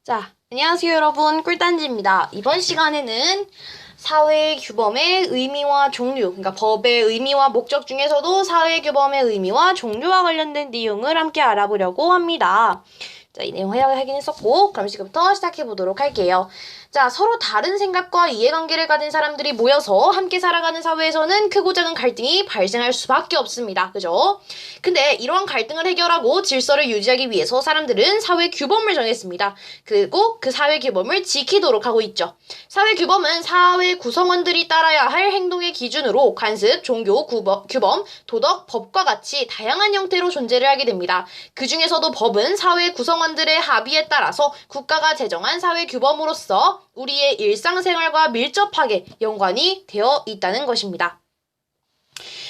자, 안녕하세요 여러분. 꿀단지입니다. 이번 시간에는 사회규범의 의미와 종류, 그러니까 법의 의미와 목적 중에서도 사회규범의 의미와 종류와 관련된 내용을 함께 알아보려고 합니다. 자, 이 내용 하긴 했었고, 그럼 지금부터 시작해보도록 할게요. 자, 서로 다른 생각과 이해관계를 가진 사람들이 모여서 함께 살아가는 사회에서는 크고 작은 갈등이 발생할 수밖에 없습니다. 그죠? 근데 이러한 갈등을 해결하고 질서를 유지하기 위해서 사람들은 사회 규범을 정했습니다. 그리고 그 사회 규범을 지키도록 하고 있죠. 사회 규범은 사회 구성원들이 따라야 할 행동의 기준으로 관습, 종교, 규범, 도덕, 법과 같이 다양한 형태로 존재를 하게 됩니다. 그 중에서도 법은 사회 구성원들의 합의에 따라서 국가가 제정한 사회 규범으로서 우리의 일상생활과 밀접하게 연관이 되어 있다는 것입니다.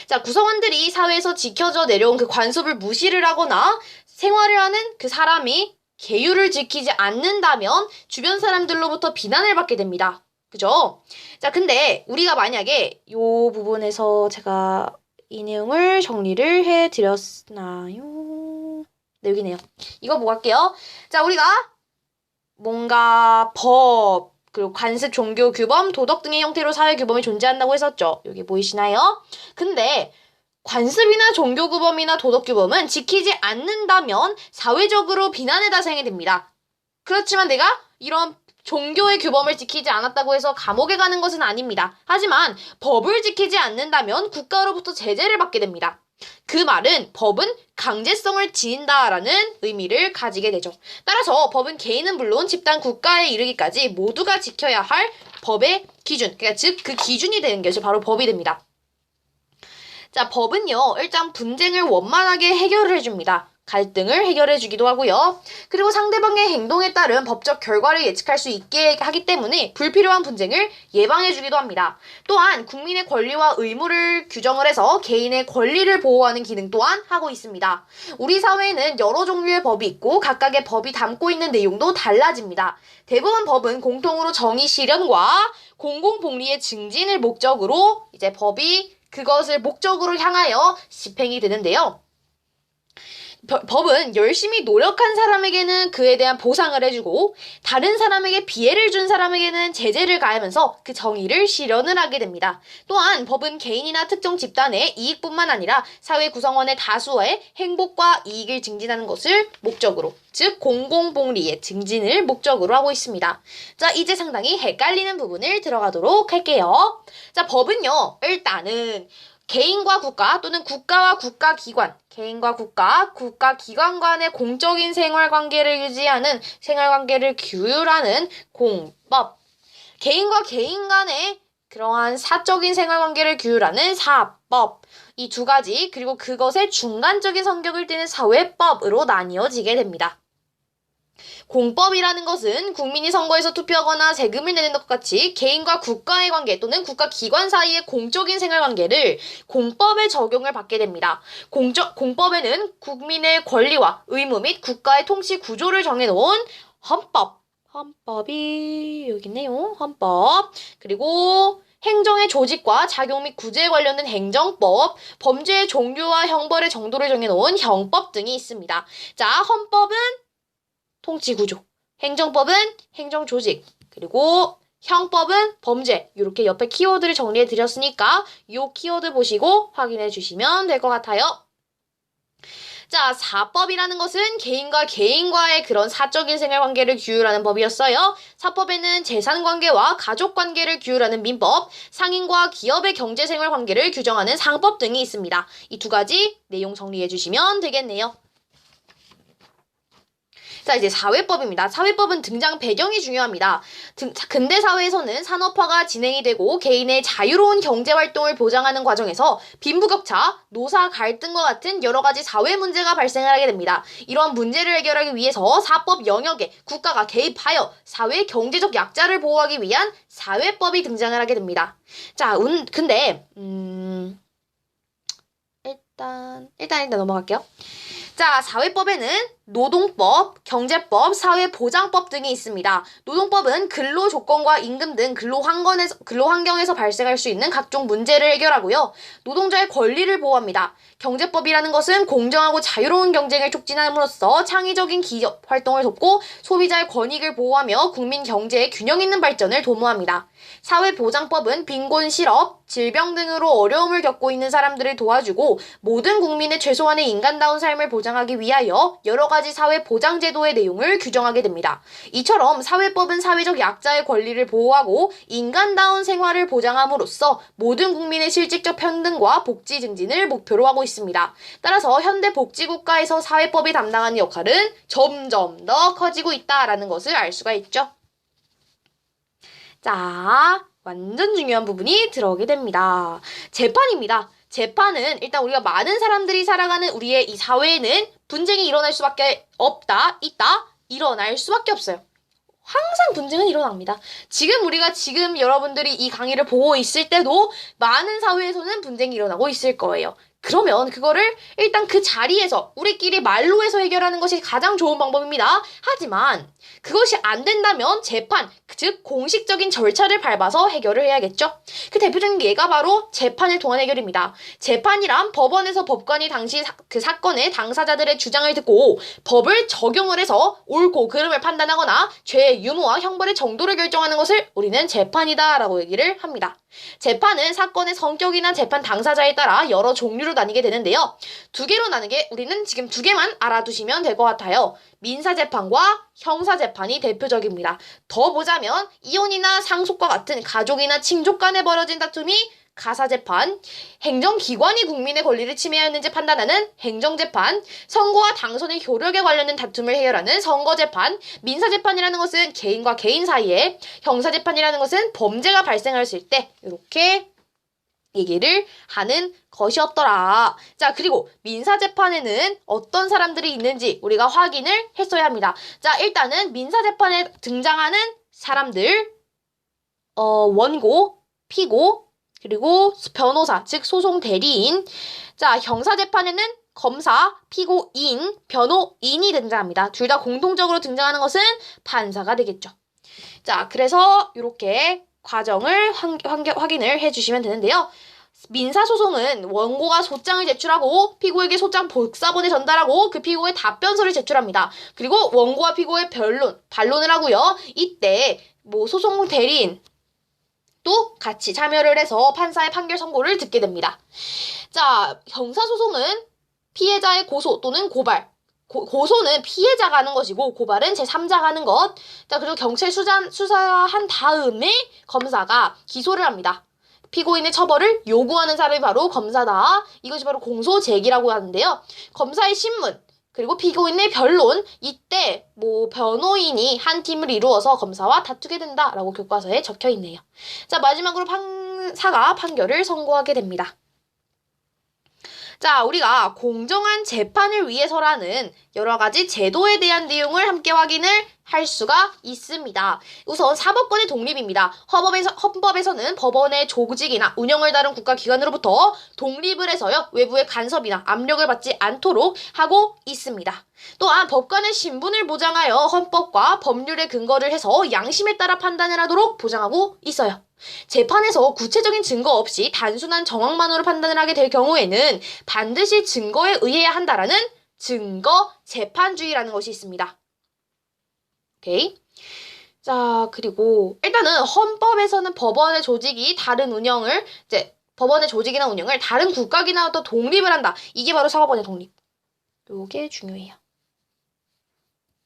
자, 구성원들이 사회에서 지켜져 내려온 그 관습을 무시를 하거나 생활을 하는 그 사람이 계율을 지키지 않는다면 주변 사람들로부터 비난을 받게 됩니다. 그죠? 자, 근데 우리가 만약에 이 부분에서 제가 이 내용을 정리를 해드렸나요? 네, 여기네요. 이거 보고 갈게요. 자, 우리가 뭔가 법, 그리고 관습, 종교, 규범, 도덕 등의 형태로 사회 규범이 존재한다고 했었죠. 여기 보이시나요? 근데 관습이나 종교 규범이나 도덕 규범은 지키지 않는다면 사회적으로 비난의 대상이 됩니다. 그렇지만 내가 이런 종교의 규범을 지키지 않았다고 해서 감옥에 가는 것은 아닙니다. 하지만 법을 지키지 않는다면 국가로부터 제재를 받게 됩니다. 그 말은 법은 강제성을 지닌다라는 의미를 가지게 되죠. 따라서 법은 개인은 물론 집단, 국가에 이르기까지 모두가 지켜야 할 법의 기준, 그러니까 즉 그 기준이 되는 것이 바로 법이 됩니다. 자, 법은요, 일단 분쟁을 원만하게 해결을 해줍니다. 갈등을 해결해주기도 하고요. 그리고 상대방의 행동에 따른 법적 결과를 예측할 수 있게 하기 때문에 불필요한 분쟁을 예방해주기도 합니다. 또한 국민의 권리와 의무를 규정을 해서 개인의 권리를 보호하는 기능 또한 하고 있습니다. 우리 사회에는 여러 종류의 법이 있고 각각의 법이 담고 있는 내용도 달라집니다. 대부분 법은 공통으로 정의 실현과 공공복리의 증진을 목적으로 이제 법이 그것을 목적으로 향하여 집행이 되는데요. 법은 열심히 노력한 사람에게는 그에 대한 보상을 해주고 다른 사람에게 피해를 준 사람에게는 제재를 가하면서 그 정의를 실현을 하게 됩니다. 또한 법은 개인이나 특정 집단의 이익뿐만 아니라 사회 구성원의 다수의 행복과 이익을 증진하는 것을 목적으로, 즉 공공복리의 증진을 목적으로 하고 있습니다. 자, 이제 상당히 헷갈리는 부분을 들어가도록 할게요. 자, 법은요, 일단은 개인과 국가 또는 국가와 국가기관, 개인과 국가기관 간의 공적인 생활관계를 유지하는 생활관계를 규율하는 공법, 개인과 개인 간의 그러한 사적인 생활관계를 규율하는 사법, 이 두 가지, 그리고 그것의 중간적인 성격을 띠는 사회법으로 나뉘어지게 됩니다. 공법이라는 것은 국민이 선거에서 투표하거나 세금을 내는 것과 같이 개인과 국가의 관계 또는 국가기관 사이의 공적인 생활관계를 공법에 적용을 받게 됩니다. 공법에는 국민의 권리와 의무 및 국가의 통치 구조를 정해놓은 헌법이 여기 있네요. 헌법, 그리고 행정의 조직과 작용 및 구제에 관련된 행정법, 범죄의 종류와 형벌의 정도를 정해놓은 형법 등이 있습니다. 자, 헌법은 통치구조, 행정법은 행정조직, 그리고 형법은 범죄. 이렇게 옆에 키워드를 정리해 드렸으니까 이 키워드 보시고 확인해 주시면 될 것 같아요. 자, 사법이라는 것은 개인과 개인과의 그런 사적인 생활관계를 규율하는 법이었어요. 사법에는 재산관계와 가족관계를 규율하는 민법, 상인과 기업의 경제생활관계를 규정하는 상법 등이 있습니다. 이 두 가지 내용 정리해 주시면 되겠네요. 자, 이제 사회법입니다. 사회법은 등장 배경이 중요합니다. 근대 사회에서는 산업화가 진행이 되고 개인의 자유로운 경제활동을 보장하는 과정에서 빈부격차, 노사 갈등과 같은 여러 가지 사회 문제가 발생을 하게 됩니다. 이러한 문제를 해결하기 위해서 사법 영역에 국가가 개입하여 사회 경제적 약자를 보호하기 위한 사회법이 등장을 하게 됩니다. 자, 근데 일단 넘어갈게요. 자, 사회법에는 노동법, 경제법, 사회보장법 등이 있습니다. 노동법은 근로 조건과 임금 등 근로 환경에서 발생할 수 있는 각종 문제를 해결하고요. 노동자의 권리를 보호합니다. 경제법이라는 것은 공정하고 자유로운 경쟁을 촉진함으로써 창의적인 기업 활동을 돕고 소비자의 권익을 보호하며 국민 경제의 균형 있는 발전을 도모합니다. 사회보장법은 빈곤, 실업, 질병 등으로 어려움을 겪고 있는 사람들을 도와주고 모든 국민의 최소한의 인간다운 삶을 보장하기 위하여 여러 가지 사회보장제도의 내용을 규정하게 됩니다. 이처럼 사회법은 사회적 약자의 권리를 보호하고 인간다운 생활을 보장함으로써 모든 국민의 실질적 평등과 복지 증진을 목표로 하고 있습니다. 따라서 현대 복지국가에서 사회법이 담당하는 역할은 점점 더 커지고 있다라는 것을 알 수가 있죠. 자, 완전 중요한 부분이 들어오게 됩니다. 재판입니다. 재판은 일단 우리가 많은 사람들이 살아가는 우리의 이 사회에는 분쟁이 일어날 수밖에 없다, 있다, 일어날 수밖에 없어요. 항상 분쟁은 일어납니다. 지금 여러분들이 이 강의를 보고 있을 때도 많은 사회에서는 분쟁이 일어나고 있을 거예요. 그러면 그거를 일단 그 자리에서 우리끼리 말로 해서 해결하는 것이 가장 좋은 방법입니다. 하지만 그것이 안 된다면 재판, 즉 공식적인 절차를 밟아서 해결을 해야겠죠. 그 대표적인 예가 바로 재판을 통한 해결입니다. 재판이란 법원에서 법관이 당시 그 사건의 당사자들의 주장을 듣고 법을 적용을 해서 옳고 그름을 판단하거나 죄의 유무와 형벌의 정도를 결정하는 것을 우리는 재판이다라고 얘기를 합니다. 재판은 사건의 성격이나 재판 당사자에 따라 여러 종류로 나뉘게 되는데요. 두 개로 나누게 우리는 지금 두 개만 알아두시면 될 것 같아요. 민사재판과 형사재판이 대표적입니다. 더 보자면 이혼이나 상속과 같은 가족이나 친족 간에 벌어진 다툼이 가사재판, 행정기관이 국민의 권리를 침해하였는지 판단하는 행정재판, 선거와 당선의 효력에 관련된 다툼을 해결하는 선거재판, 민사재판이라는 것은 개인과 개인 사이에, 형사재판이라는 것은 범죄가 발생했을 때 이렇게 얘기를 하는 것이었더라. 자, 그리고 민사재판에는 어떤 사람들이 있는지 우리가 확인을 했어야 합니다. 자, 일단은 민사재판에 등장하는 사람들, 원고, 피고, 그리고 변호사, 즉 소송 대리인. 자, 형사재판에는 검사, 피고인, 변호인이 등장합니다. 둘 다 공통적으로 등장하는 것은 판사가 되겠죠. 자, 그래서 이렇게 과정을 확인을 해주시면 되는데요. 민사소송은 원고가 소장을 제출하고 피고에게 소장 복사본을 전달하고 그 피고의 답변서를 제출합니다. 그리고 원고와 피고의 반론을 하고요. 이때 소송 대리인 또 같이 참여를 해서 판사의 판결 선고를 듣게 됩니다. 자, 형사소송은 피해자의 고소 또는 고발. 고소는 피해자가 하는 것이고 고발은 제3자가 하는 것. 자, 그리고 경찰 수사한 다음에 검사가 기소를 합니다. 피고인의 처벌을 요구하는 사람이 바로 검사다. 이것이 바로 공소 제기라고 하는데요. 검사의 신문, 그리고 피고인의 변론, 이때 변호인이 한 팀을 이루어서 검사와 다투게 된다라고 교과서에 적혀 있네요. 자, 마지막으로 판사가 판결을 선고하게 됩니다. 자, 우리가 공정한 재판을 위해서라는 여러 가지 제도에 대한 내용을 함께 확인을 할 수가 있습니다. 우선 사법권의 독립입니다. 헌법에서는 법원의 조직이나 운영을 다룬 국가기관으로부터 독립을 해서요, 외부의 간섭이나 압력을 받지 않도록 하고 있습니다. 또한 법관의 신분을 보장하여 헌법과 법률에 근거를 해서 양심에 따라 판단을 하도록 보장하고 있어요. 재판에서 구체적인 증거 없이 단순한 정황만으로 판단을 하게 될 경우에는 반드시 증거에 의해야 한다라는 증거 재판주의라는 것이 있습니다. 오케이. 자, 그리고 일단은 헌법에서는 법원의 조직이나 운영을 다른 국가기관으로부터 독립을 한다. 이게 바로 사법원의 독립. 요게 중요해요.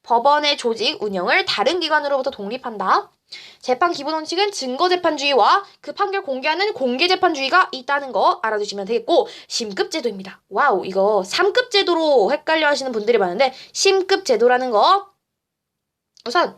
법원의 조직, 운영을 다른 기관으로부터 독립한다. 재판 기본 원칙은 증거재판주의와 그 판결 공개하는 공개재판주의가 있다는 거 알아두시면 되겠고, 심급제도입니다. 와우, 이거 3급 제도로 헷갈려 하시는 분들이 많은데 심급제도라는 거, 우선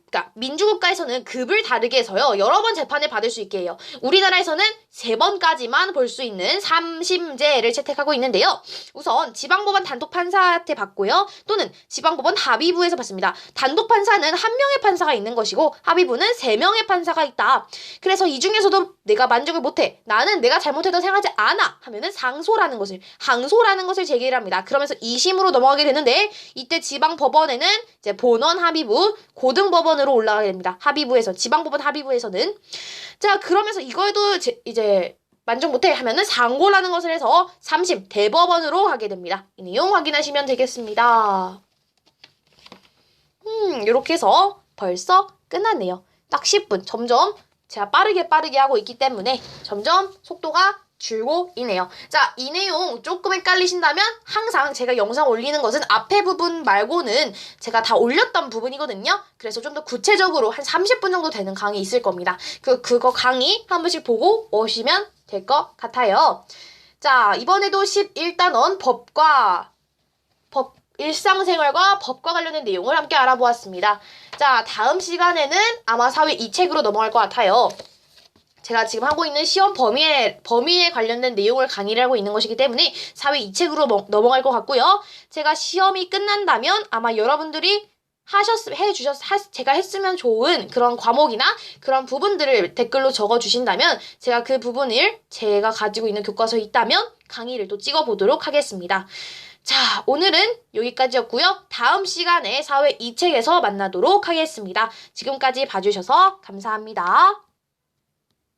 그러니까 민주국가에서는 급을 다르게 해서요. 여러 번 재판을 받을 수 있게 해요. 우리나라에서는 3번까지만 볼 수 있는 3심제를 채택하고 있는데요. 우선 지방법원 단독판사한테 받고요. 또는 지방법원 합의부에서 받습니다. 단독판사는 1명의 판사가 있는 것이고 합의부는 3명의 판사가 있다. 그래서 이 중에서도 내가 만족을 못해. 나는 내가 잘못했다고 생각하지 않아. 하면은 항소라는 것을 제기를 합니다. 그러면서 2심으로 넘어가게 되는데 이때 지방법원에는 이제 본원 합의부, 고등법원으로 올라가게 됩니다. 합의부에서, 지방법원 합의부에서는. 자, 그러면서 이거에도 이제 만족 못해 하면은 상고라는 것을 해서 3심 대법원으로 가게 됩니다. 이 내용 확인하시면 되겠습니다. 이렇게 해서 벌써 끝났네요. 딱 10분. 점점 제가 빠르게 하고 있기 때문에 점점 속도가 줄고 있네요. 자, 이 내용 조금 헷갈리신다면 항상 제가 영상 올리는 것은 앞에 부분 말고는 제가 다 올렸던 부분이거든요. 그래서 좀 더 구체적으로 한 30분 정도 되는 강의 있을 겁니다. 그거 강의 한 번씩 보고 오시면 될 것 같아요. 자, 이번에도 11단원 일상생활과 법과 관련된 내용을 함께 알아보았습니다. 자, 다음 시간에는 아마 사회 2책으로 넘어갈 것 같아요. 제가 지금 하고 있는 시험 범위에 관련된 내용을 강의를 하고 있는 것이기 때문에 사회 2책으로 넘어갈 것 같고요. 제가 시험이 끝난다면 아마 여러분들이 제가 했으면 좋은 그런 과목이나 그런 부분들을 댓글로 적어주신다면 제가 그 부분을 제가 가지고 있는 교과서에 있다면 강의를 또 찍어보도록 하겠습니다. 자, 오늘은 여기까지였고요. 다음 시간에 사회 2책에서 만나도록 하겠습니다. 지금까지 봐주셔서 감사합니다.